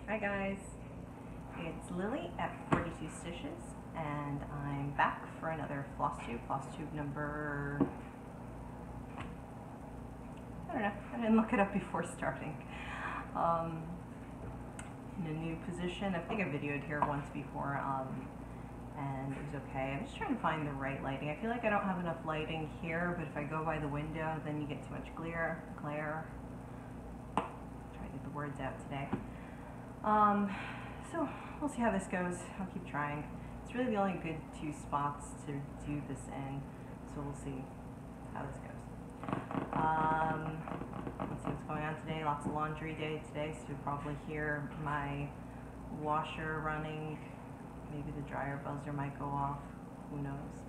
Hi guys, it's Lily at 42 Stitches, and I'm back for another Flosstube number, I don't know, I didn't look it up before starting. In a new position. I think I videoed here once before, and it was okay. I'm just trying to find the right lighting. I feel like I don't have enough lighting here, but if I go by the window, then you get too much glare. Try to get the words out today. So we'll see how this goes. I'll keep trying. It's really the only good two spots to do this in, so we'll see how this goes. Let's see what's going on today. Lots of laundry day today, so you'll probably hear my washer running. Maybe the dryer buzzer might go off. Who knows?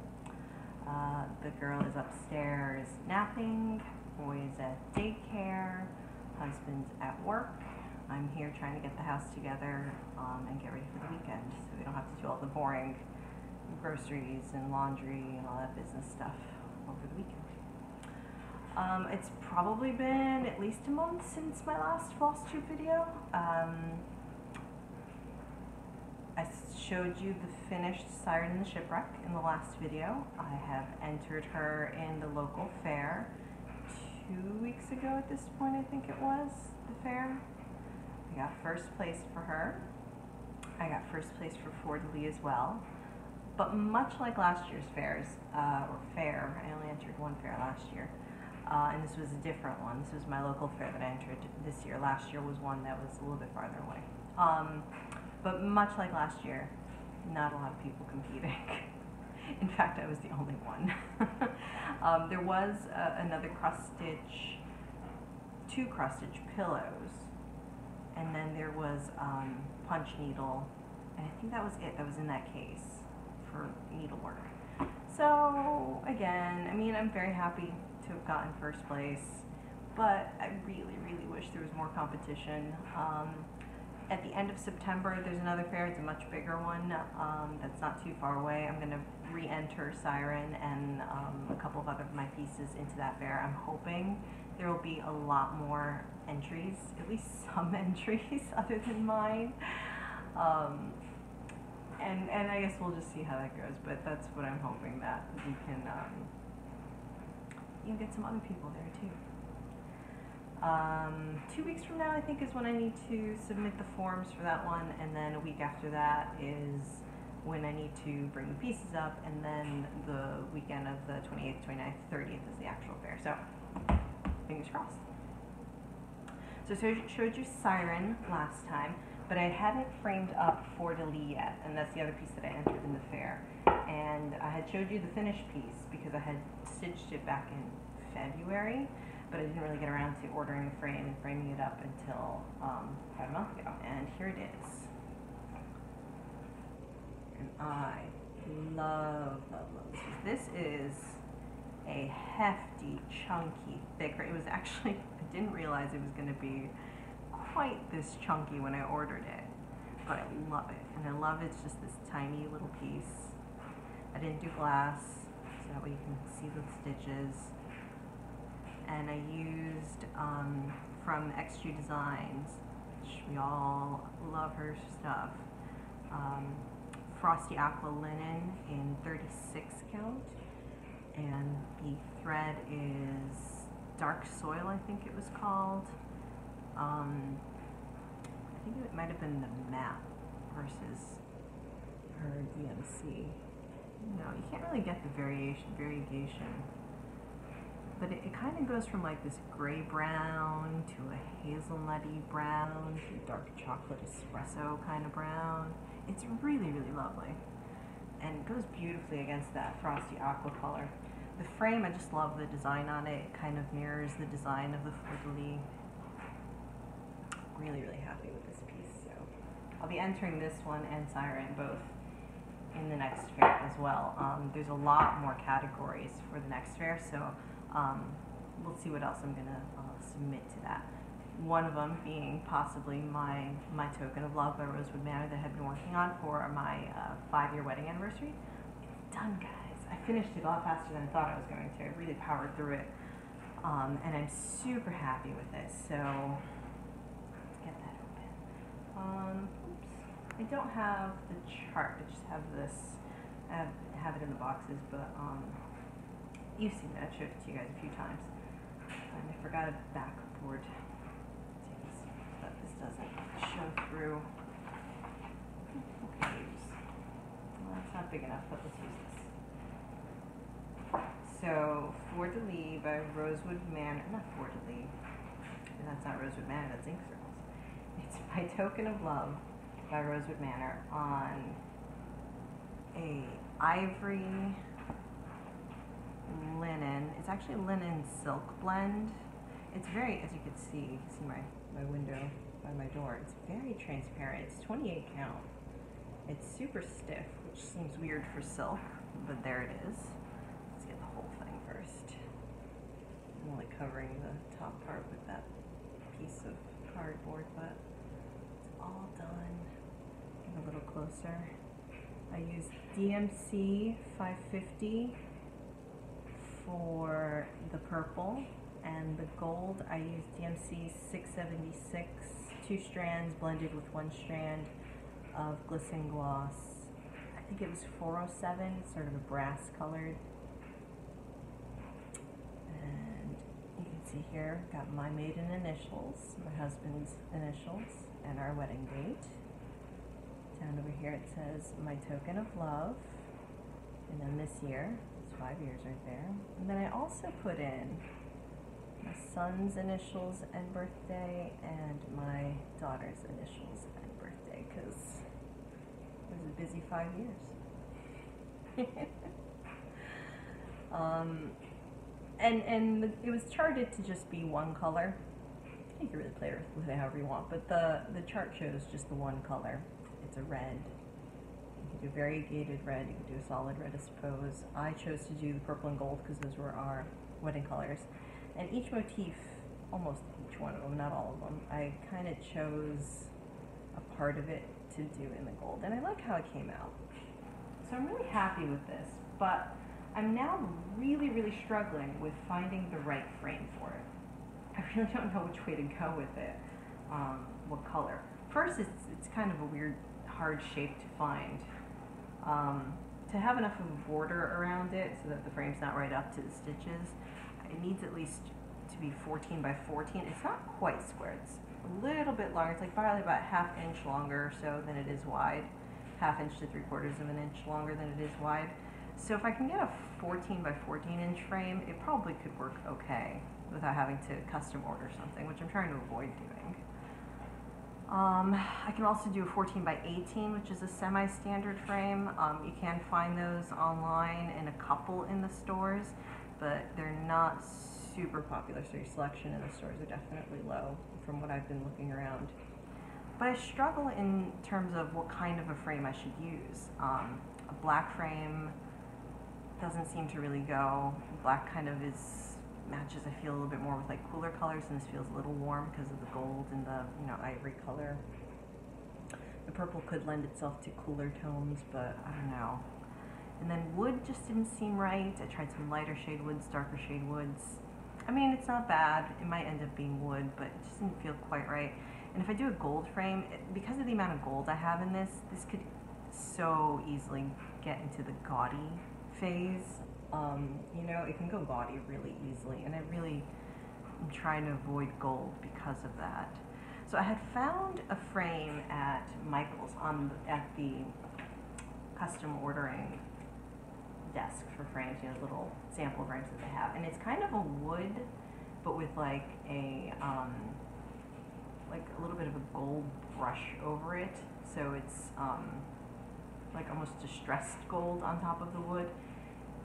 The girl is upstairs napping. Boy is at daycare. Husband's at work. I'm here trying to get the house together and get ready for the weekend, so we don't have to do all the boring groceries and laundry and all that business stuff over the weekend. It's probably been at least a month since my last Flosstube video. I showed you the finished Siren in the Shipwreck in the last video. I have entered her in the local fair 2 weeks ago at this point, I think it was, the fair. I got first place for her. I got first place for Fleur-de-Lis as well. But much like last year's fairs, I only entered one fair last year. And this was a different one. This was my local fair that I entered this year. Last year was one that was a little bit farther away. But much like last year, not a lot of people competing. In fact, I was the only one. There was another cross-stitch, 2 cross-stitch pillows, and then there was punch needle, and I think that was it that was in that case for needlework. So again, I mean, I'm very happy to have gotten first place, but I really, really wish there was more competition. At the end of September, there's another fair. It's a much bigger one that's not too far away. I'm going to re-enter Siren and a couple of other of my pieces into that fair. I'm hoping there will be a lot more entries, at least some entries other than mine. And I guess we'll just see how that goes, but that's what I'm hoping, that we can get some other people there too. 2 weeks from now, I think, is when I need to submit the forms for that one, and then a week after that is when I need to bring the pieces up, and then the weekend of the 28th, 29th, 30th is the actual fair. So, fingers crossed. So I showed you Siren last time, but I hadn't framed up Fleur-de-Lis yet, and that's the other piece that I entered in the fair. And I had showed you the finished piece because I had stitched it back in February, but I didn't really get around to ordering the frame and framing it up until about a month ago. And here it is. And I love this. This is a hefty, chunky, thick. It was actually, I didn't realize it was going to be quite this chunky when I ordered it, but I love it. And I love it's just this tiny little piece. I didn't do glass, so that way you can see the stitches. And I used from Extra Designs, which we all love her stuff, Frosty Aqua Linen in 36 count, and the thread is Dark Soil, I think it was called. I think it might have been the map versus her DMC. No, you can't really get the variegation. But it kind of goes from like this gray brown to a hazelnutty brown to dark chocolate espresso kind of brown. It's really, really lovely. And it goes beautifully against that frosty aqua color. The frame, I just love the design on it. It kind of mirrors the design of the Fleur-de-Lis. Really, really happy with this piece. So I'll be entering this one and Siren both in the next fair as well. There's a lot more categories for the next fair, so we'll see what else I'm going to submit to that. One of them being possibly my token of love by Rosewood Manor that I've been working on for my 5-year wedding anniversary. It's done, guys. I finished it a lot faster than I thought I was going to. I really powered through it, and I'm super happy with it. So let's get that open. Oops. I don't have the chart, I just have this. I have it in the boxes, but you've seen it. I've showed it to you guys a few times. And I forgot a backboard so that this doesn't show through. Okay, well, that's not big enough, but let's use this. So, Fleur de Lis by Rosewood Manor, not Fleur de Lis, that's not Rosewood Manor, that's Ink Circles. It's My Token of Love by Rosewood Manor on a ivory linen. It's actually a linen silk blend. It's very, as you can see my window by my door. It's very transparent. It's 28 count. It's super stiff, which seems weird for silk, but there it is. Let's get the whole thing first. I'm only covering the top part with that piece of cardboard, but it's all done. Get a little closer. I use DMC 550 for the purple, and the gold I use DMC 676, 2 strands blended with 1 strand of Glisten Gloss. I think it was 407, sort of a brass colored. And you can see here, got my maiden initials, my husband's initials, and our wedding date. Down over here it says My Token of Love, and then this year, it's 5 years right there. And then I also put in my son's initials and birthday and my daughter's initials and birthday, because it was a busy 5 years. And it was charted to just be one color. You can really play with it however you want, but the chart shows just the one color. It's a red. You can do variegated red, you can do a solid red, I suppose. I chose to do the purple and gold because those were our wedding colors. And each motif, almost each one of them, not all of them, I kind of chose a part of it to do in the gold. And I like how it came out. So I'm really happy with this, but I'm now really, really struggling with finding the right frame for it. I really don't know which way to go with it, what color. First, it's kind of a weird, hard shape to find. To have enough of a border around it so that the frame's not right up to the stitches, it needs at least to be 14 by 14. It's not quite square. It's a little bit longer. It's like probably about ½ inch longer or so than it is wide. ½ inch to 3/4 of an inch longer than it is wide. So if I can get a 14 by 14 inch frame, it probably could work okay without having to custom order something, which I'm trying to avoid doing. I can also do a 14 by 18, which is a semi-standard frame. You can find those online in a couple in the stores, but they're not super popular, so your selection in the stores are definitely low from what I've been looking around. But I struggle in terms of what kind of a frame I should use. A black frame doesn't seem to really go. Black kind of matches, I feel, a little bit more with like cooler colors, and this feels a little warm because of the gold and the ivory color. The purple could lend itself to cooler tones, but I don't know. And then wood just didn't seem right. I tried some lighter shade woods, darker shade woods. I mean, it's not bad. It might end up being wood, but it just didn't feel quite right. And if I do a gold frame, because of the amount of gold I have in this could so easily get into the gaudy phase. It can go gaudy really easily, and I really am trying to avoid gold because of that. So I had found a frame at Michael's at the custom ordering desk for frames, little sample frames that they have, and it's kind of a wood, but with like a little bit of a gold brush over it. So it's like almost distressed gold on top of the wood.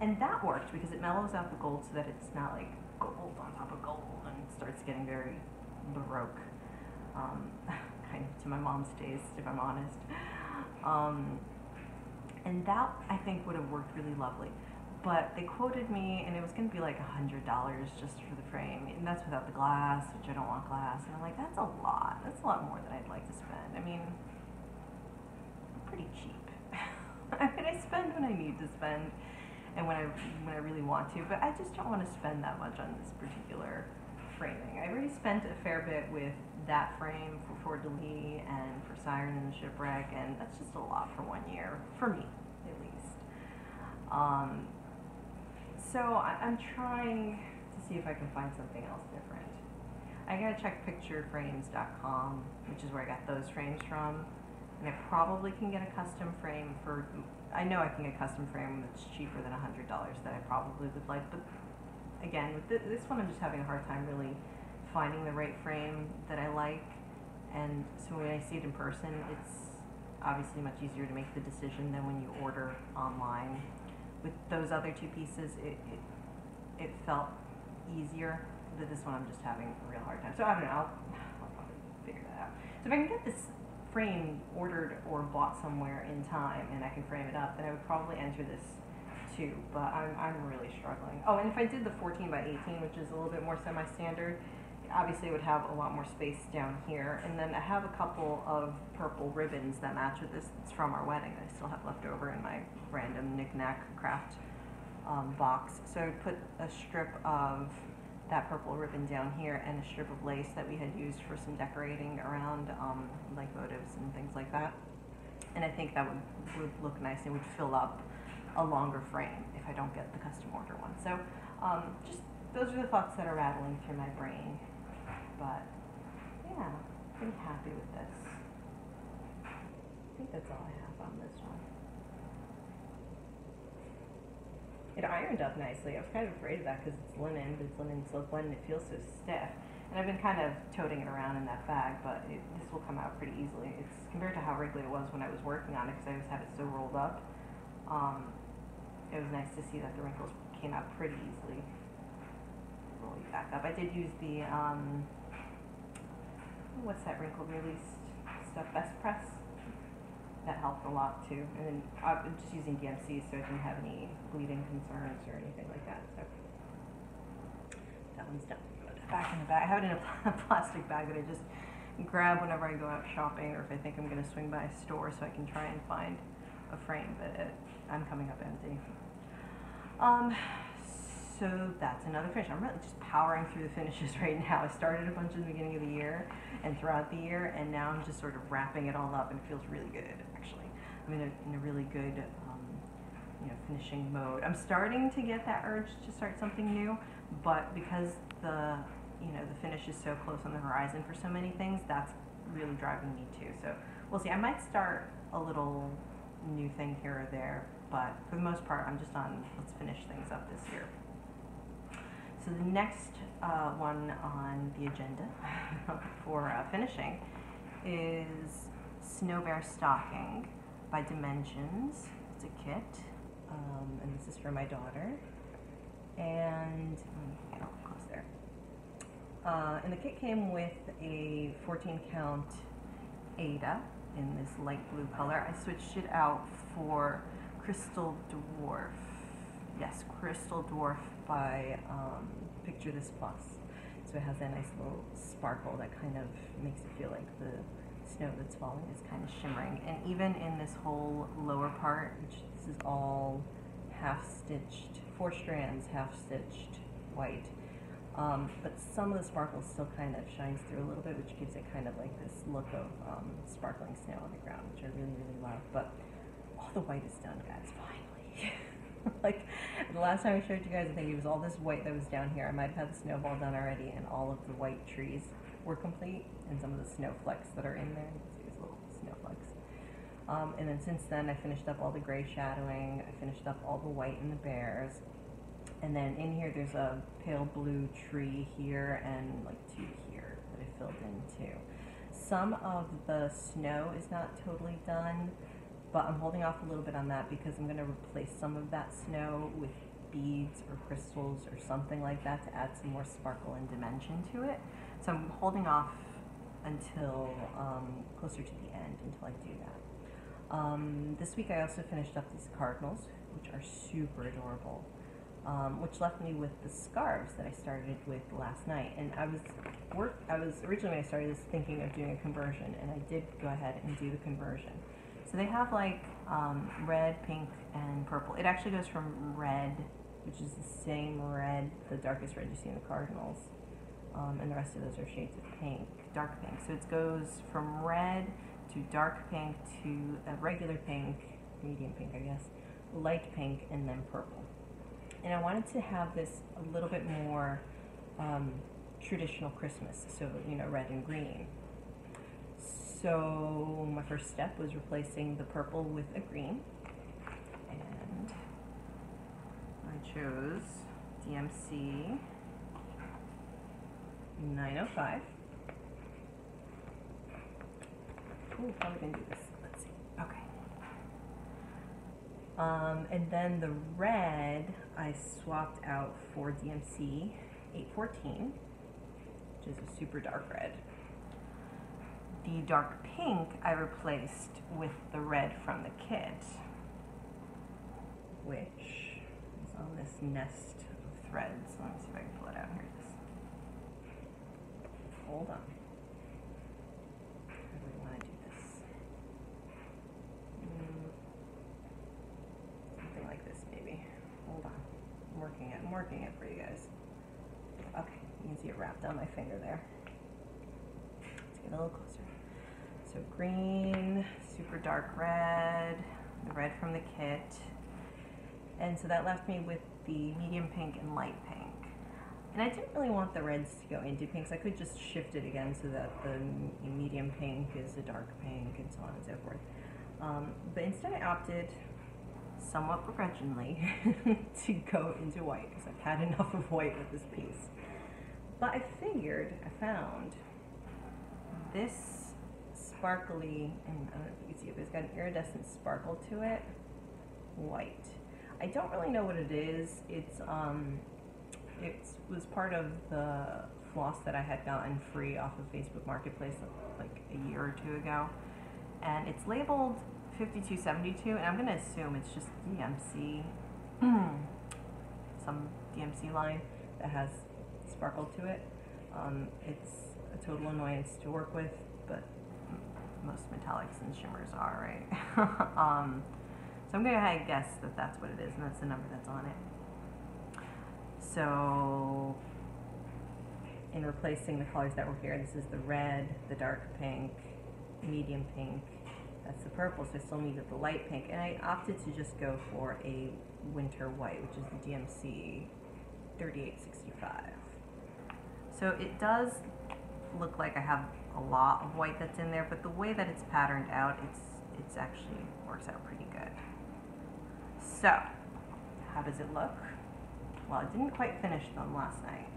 And that worked because it mellows out the gold so that it's not like gold on top of gold and it starts getting very Baroque, kind of to my mom's taste, if I'm honest. And that, I think, would have worked really lovely. But they quoted me, and it was going to be like $100 just for the frame. And that's without the glass, which I don't want glass. And I'm like, that's a lot. That's a lot more than I'd like to spend. I mean, I'm pretty cheap. I mean, I spend when I need to spend, and when I really want to, but I just don't want to spend that much on this particular framing. I already spent a fair bit with that frame for Fleur de Lis and for Siren and the Shipwreck, and that's just a lot for 1 year, for me at least. So I'm trying to see if I can find something else different. I gotta check pictureframes.com, which is where I got those frames from, and I probably can get a custom frame for, I know I can get a custom frame that's cheaper than $100 that I probably would like, but again, with this one I'm just having a hard time really finding the right frame that I like, and so when I see it in person, it's obviously much easier to make the decision than when you order online. With those other two pieces, it felt easier. But this one I'm just having a real hard time. So I don't know, I'll probably figure that out. So if I can get this frame ordered or bought somewhere in time and I can frame it up, then I would probably enter this too, but I'm really struggling. Oh, and if I did the 14 by 18, which is a little bit more semi-standard, obviously it would have a lot more space down here. And then I have a couple of purple ribbons that match with this. It's from our wedding that I still have left over in my random knick-knack craft box. So I put a strip of that purple ribbon down here and a strip of lace that we had used for some decorating around like votives and things like that. And I think that would look nice and would fill up a longer frame if I don't get the custom order one. So just those are the thoughts that are rattling through my brain. But yeah, pretty happy with this. I think that's all I have on this one. It ironed up nicely. I was kind of afraid of that because it's linen, but it's linen silk blend and it feels so stiff. And I've been kind of toting it around in that bag, but this will come out pretty easily. It's compared to how wriggly it was when I was working on it because I always had it so rolled up. It was nice to see that the wrinkles came out pretty easily. Roll you back up. I did use the, what's that wrinkle release stuff? Best Press. That helped a lot too. And then I'm just using DMC so I didn't have any bleeding concerns or anything like that. So that one's done. Put it back in the bag. I have it in a plastic bag that I just grab whenever I go out shopping or if I think I'm going to swing by a store so I can try and find a frame, but I'm coming up empty. So that's another finish. I'm really just powering through the finishes right now. I started a bunch at the beginning of the year and throughout the year, and now I'm just sort of wrapping it all up, and it feels really good, actually. I'm in a really good, finishing mode. I'm starting to get that urge to start something new, but because the finish is so close on the horizon for so many things, that's really driving me too. So we'll see. I might start a little new thing here or there, but for the most part, I'm just on let's finish things up this year. So the next one on the agenda for finishing is Snow Bear Stocking by Dimensions. It's a kit, and this is for my daughter. And let me get all close there. And the kit came with a 14 count Ada in this light blue color. I switched it out for Crystal Dwarf. Yes, Crystal Dwarf by Picture This Plus. So it has that nice little sparkle that kind of makes it feel like the snow that's falling is kind of shimmering. And even in this whole lower part, which this is all half stitched, 4 strands, half stitched white. But some of the sparkle still kind of shines through a little bit, which gives it kind of like this look of sparkling snow on the ground, which I really, really love. But all the white is done, guys, finally. Like, the last time I showed you guys, I think it was all this white that was down here. I might have had the snowball done already, and all of the white trees were complete, and some of the snowflakes that are in there. You can see these little snowflakes. And then since then, I finished up all the gray shadowing. I finished up all the white in the bears. And then in here, there's a pale blue tree here and like 2 here that I filled in too. Some of the snow is not totally done, but I'm holding off a little bit on that because I'm going to replace some of that snow with beads or crystals or something like that to add some more sparkle and dimension to it. So I'm holding off until closer to the end until I do that. This week I also finished up these cardinals, which are super adorable, which left me with the scarves that I started with last night. And I was originally when I started this thinking of doing a conversion, and I did go ahead and do the conversion. So they have like red, pink, and purple. It actually goes from red, which is the same red, the darkest red you see in the cardinals, and the rest of those are shades of pink, dark pink. So it goes from red to dark pink to a regular pink, medium pink I guess, light pink, and then purple. And I wanted to have this a little bit more traditional Christmas, so you know, red and green. So my first step was replacing the purple with a green, and I chose DMC 905. Ooh, how are we gonna do this? Let's see. Okay. And then the red I swapped out for DMC 814, which is a super dark red. The dark pink I replaced with the red from the kit, which is on this nest of threads. Let me see if I can pull it out. Here it is. Hold on. How do we want to do this? Something like this, maybe. Hold on. I'm working it for you guys. Okay, you can see it wrapped on my finger there. Let's get a little closer. So green, super dark red, the red from the kit. And so that left me with the medium pink and light pink. And I didn't really want the reds to go into pinks. I could just shift it again so that the medium pink is a dark pink and so on and so forth. But instead I opted, somewhat begrudgingly, to go into white because I've had enough of white with this piece. But I found this sparkly, and I don't know if you can see it, but it's got an iridescent sparkle to it, white. I don't really know what it is. It was part of the floss that I had gotten free off of Facebook Marketplace like a year or two ago, and it's labeled 5272, and I'm gonna assume it's just DMC, some DMC line that has sparkle to it. It's a total annoyance to work with, but most metallics and shimmers are, right? So I'm gonna guess that that's what it is, and that's the number that's on it. So in replacing the colors that were here, this is the red, the dark pink, medium pink, that's the purple, so I still needed the light pink, and I opted to just go for a winter white, which is the DMC 3865. So it does look like I have a lot of white that's in there, but the way that it's patterned out, it's actually works out pretty good. So, how does it look? Well, I didn't quite finish them last night.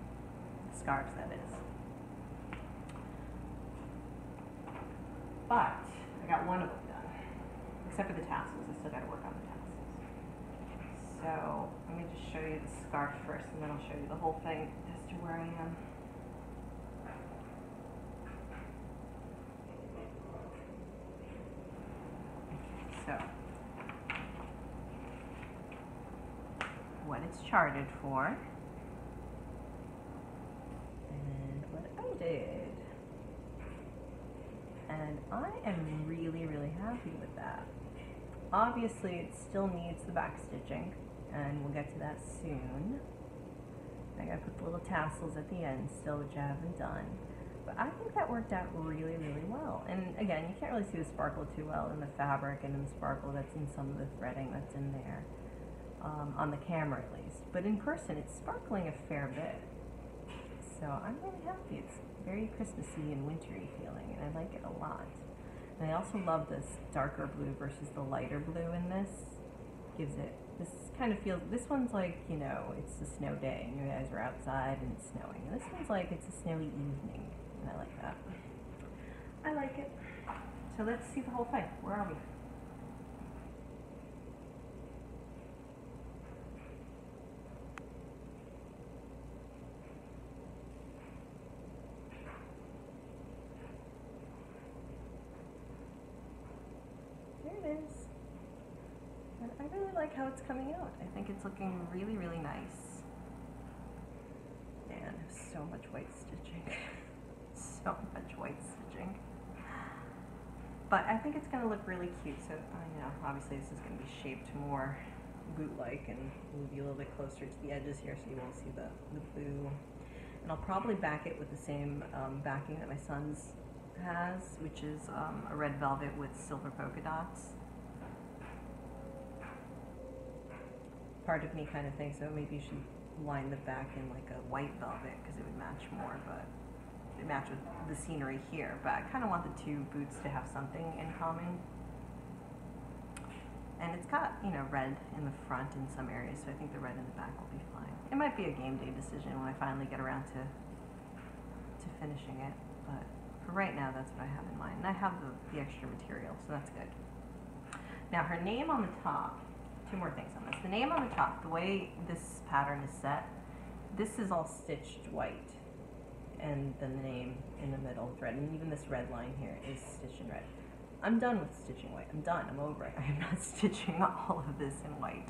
The scarves, that is. But I got one of them done, except for the tassels. I still got to work on the tassels. So let me just show you the scarf first, and then I'll show you the whole thing as to where I am. So, what it's charted for, and what I did. And I am really, really happy with that. Obviously, it still needs the back stitching, and we'll get to that soon. I gotta put the little tassels at the end still, which I haven't done. But I think that worked out really, really well. And again, you can't really see the sparkle too well in the fabric and in the sparkle that's in some of the threading that's in there, on the camera at least. But in person, it's sparkling a fair bit. So I'm really happy. It's very Christmassy and wintry feeling, and I like it a lot. And I also love this darker blue versus the lighter blue in this. Gives it, this kind of feels, this one's like, you know, it's a snow day and you guys are outside and it's snowing. And this one's like, it's a snowy evening. And I like that. I like it. So let's see the whole thing. Where are we? There it is. And I really like how it's coming out. I think it's looking really, really nice. And so much white stitching. So much white stitching. But I think it's going to look really cute. So, you know, obviously this is going to be shaped more boot-like, and we'll be a little bit closer to the edges here so you won't see the blue. And I'll probably back it with the same backing that my son's has, which is a red velvet with silver polka dots. Part of me kind of thinks, oh, maybe you should line the back in like a white velvet because it would match more, but it match with the scenery here. But I kind of want the two boots to have something in common. And it's got, you know, red in the front in some areas, so I think the red in the back will be fine. It might be a game day decision when I finally get around to finishing it, but for right now, that's what I have in mind. And I have the extra material, so that's good. Now, her name on the top, two more things on this. The name on the top, the way this pattern is set, this is all stitched white, and then the name in the middle with red, and even this red line here is stitched in red. I'm done with stitching white. I'm done. I'm over it. I am not stitching all of this in white.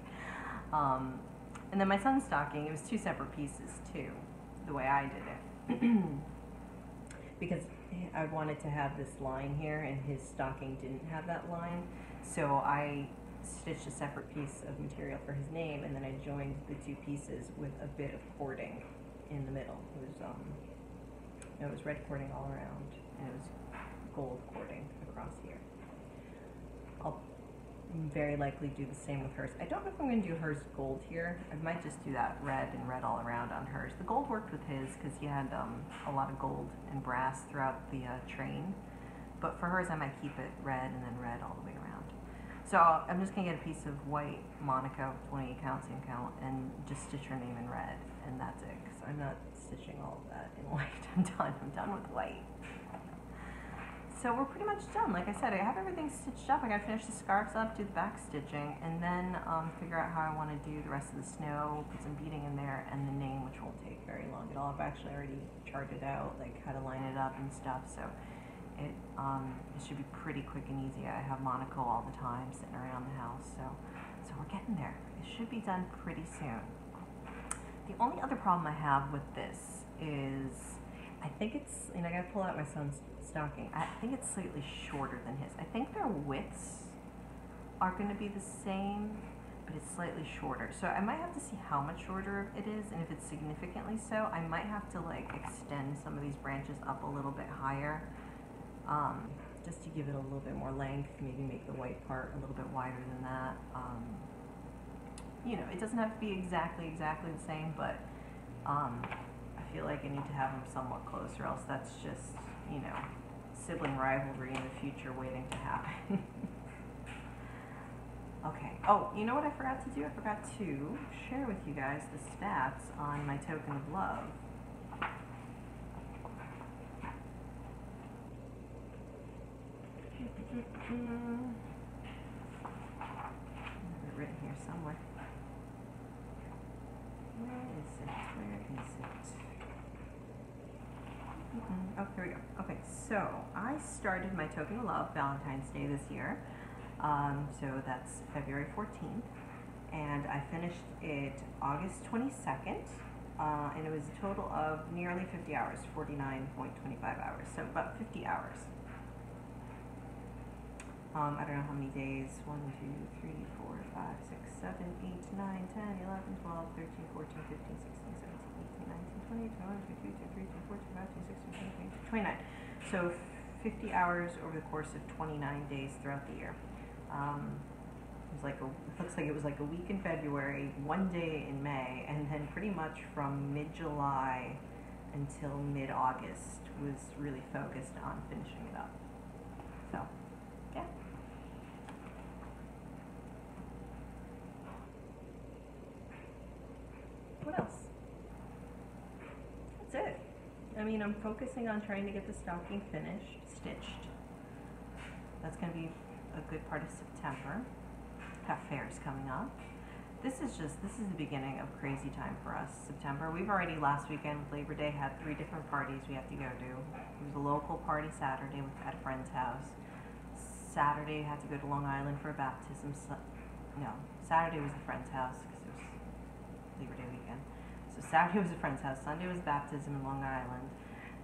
And then my son's stocking, it was two separate pieces too, the way I did it. Because I wanted to have this line here, and his stocking didn't have that line. So I stitched a separate piece of material for his name, and then I joined the two pieces with a bit of cording in the middle. It was red cording all around, and it was gold cording across here. I'll very likely do the same with hers. I don't know if I'm going to do hers gold here. I might just do that red and red all around on hers. The gold worked with his because he had a lot of gold and brass throughout the train. But for hers, I might keep it red and then red all the way around. So I'm just going to get a piece of white Monaco, 28 count, same count, and just stitch her name in red, and that's it. Because I'm not stitching all of that in white. I'm done. I'm done with white. So we're pretty much done. Like I said, I have everything stitched up. I gotta finish the scarves up, do the back stitching, and then figure out how I want to do the rest of the snow, put some beading in there, and the name, which won't take very long at all. I've actually already charted out like how to line it up and stuff, so it should be pretty quick and easy. I have Monaco all the time sitting around the house, so we're getting there. It should be done pretty soon. The only other problem I have with this is I think it's, and I gotta pull out my son's stocking. I think it's slightly shorter than his. I think their widths are going to be the same, but it's slightly shorter. So I might have to see how much shorter it is, and if it's significantly so, I might have to like extend some of these branches up a little bit higher, just to give it a little bit more length, maybe make the white part a little bit wider than that. You know, it doesn't have to be exactly the same, but I feel like I need to have them somewhat close, or else that's just, you know, sibling rivalry in the future waiting to happen. Okay. Oh, you know what I forgot to do? I forgot to share with you guys the stats on my token of love. I have it written here somewhere. Where is it? Where is it? Oh, here we go. Okay, so I started my Token of Love Valentine's Day this year. So that's February 14th. And I finished it August 22nd. And it was a total of nearly 50 hours, 49.25 hours. So about 50 hours. I don't know how many days. 1, 2, 3, 4, 5, 6, 7, 8, 9, 10, 11, 12, 13, 14, 15, 16, 17, 18, 19, 20, 21, 22, 23, 24, 25, 26, 27, 28, 29. So 50 hours over the course of 29 days throughout the year. It looks like it was like a week in February, 1 day in May, and then pretty much from mid-July until mid-August was really focused on finishing it up. So, yeah. What else? That's it. I mean, I'm focusing on trying to get the stocking finished, stitched. That's going to be a good part of September. Got fairs coming up. This is the beginning of crazy time for us. September. We've already last weekend with Labor Day had 3 different parties we have to go to. It was a local party Saturday at a friend's house. Saturday had to go to Long Island for a baptism. No, Saturday was a friend's house because it was Labor Day weekend. So Saturday was a friend's house. Sunday was baptism in Long Island.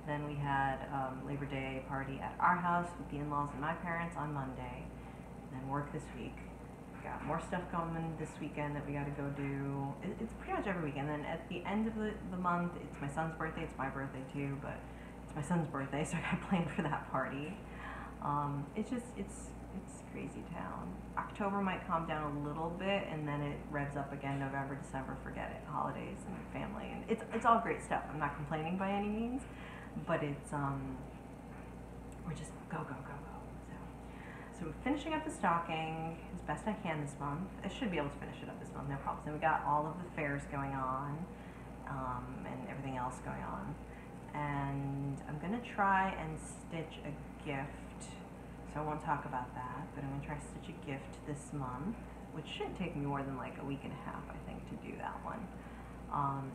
Then we had Labor Day party at our house with the in-laws and my parents on Monday. And then work this week. got more stuff coming this weekend that we got to go do. It's pretty much every weekend. Then at the end of the month, it's my son's birthday. It's my birthday too, but it's my son's birthday, so I got to plan for that party. It's crazy town. October might calm down a little bit, and then it revs up again. November, December, forget it. Holidays and family, and it's all great stuff. I'm not complaining by any means, but it's we're just go go go go. So we're finishing up the stocking as best I can this month. I should be able to finish it up this month, no problem. So we got all of the fairs going on, and everything else going on, and I'm gonna try and stitch a gift. So I won't talk about that, but I'm going to try to stitch a gift this month, which shouldn't take me more than like a week and a half, I think, to do that one.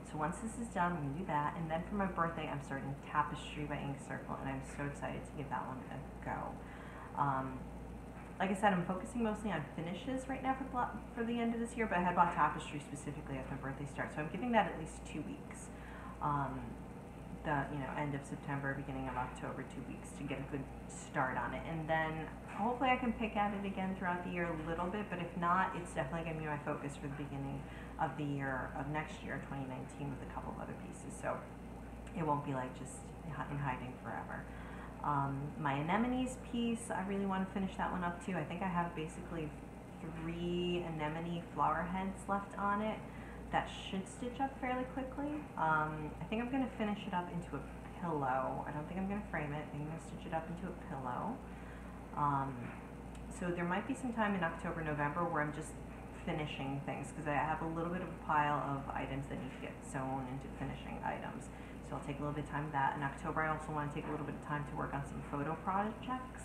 So once this is done, I'm going to do that. And then for my birthday, I'm starting Tapestry by Ink Circle, and I'm so excited to give that one a go. Like I said, I'm focusing mostly on finishes right now for the end of this year, but I had bought Tapestry specifically as my birthday starts, so I'm giving that at least 2 weeks. End of September, beginning of October, 2 weeks to get a good start on it. And then hopefully I can pick at it again throughout the year a little bit, but if not, it's definitely going to be my focus for the beginning of the year, of next year, 2019, with a couple of other pieces. So it won't be like just in hiding forever. My anemones piece, I really want to finish that one up too. I think I have basically 3 anemone flower heads left on it. That should stitch up fairly quickly. I think I'm going to finish it up into a pillow. I don't think I'm going to frame it. I think I'm going to stitch it up into a pillow. So there might be some time in October, November where I'm just finishing things, because I have a little bit of a pile of items that need to get sewn into finishing items. So I'll take a little bit of time with that. In October, I also want to take a little bit of time to work on some photo projects.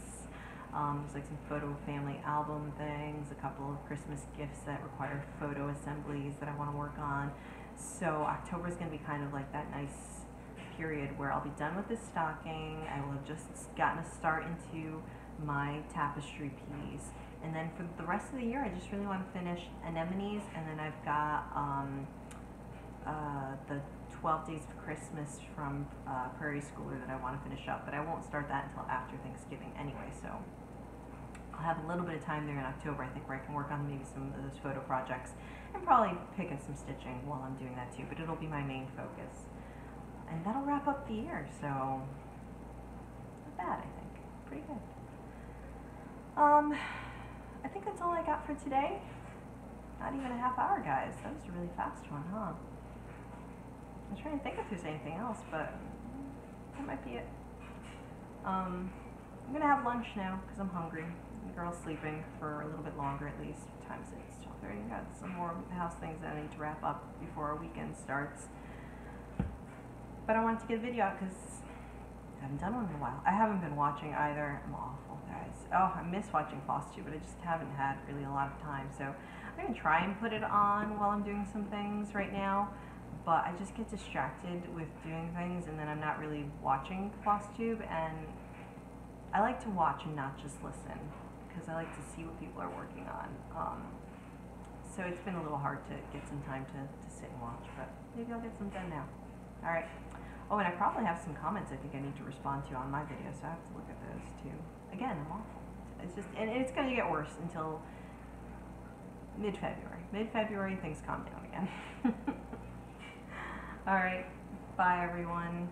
There's like some photo family album things, a couple of Christmas gifts that require photo assemblies that I want to work on. So October is going to be kind of like that nice period where I'll be done with this stocking. I will have just gotten a start into my tapestry piece. And then for the rest of the year, I just really want to finish anemones, and then I've got the 12 Days of Christmas from Prairie Schooler that I want to finish up, but I won't start that until after Thanksgiving anyway, so I'll have a little bit of time there in October, I think, where I can work on maybe some of those photo projects and probably pick up some stitching while I'm doing that too, but it'll be my main focus. And that'll wrap up the year, so not bad, I think. Pretty good. I think that's all I got for today. Not even a half hour, guys. That was a really fast one, huh? I'm trying to think if there's anything else, but that might be it. I'm gonna have lunch now because I'm hungry. The girl's sleeping for a little bit longer at least. What time is it? It's 12:30. Got some more house things that I need to wrap up before our weekend starts. But I wanted to get a video out because I haven't done one in a while. I haven't been watching either. I'm awful, guys. Oh, I miss watching Flosstube, but I just haven't had really a lot of time. So I'm gonna try and put it on while I'm doing some things right now. But I just get distracted with doing things, and then I'm not really watching Flosstube, and I like to watch and not just listen, because I like to see what people are working on. So it's been a little hard to get some time to sit and watch, but maybe I'll get some done now. Alright. Oh, and I probably have some comments I think I need to respond to on my video, so I have to look at those too. Again, I'm awful. It's just, and it's going to get worse until mid-February. Mid-February, things calm down again. Alright, bye everyone.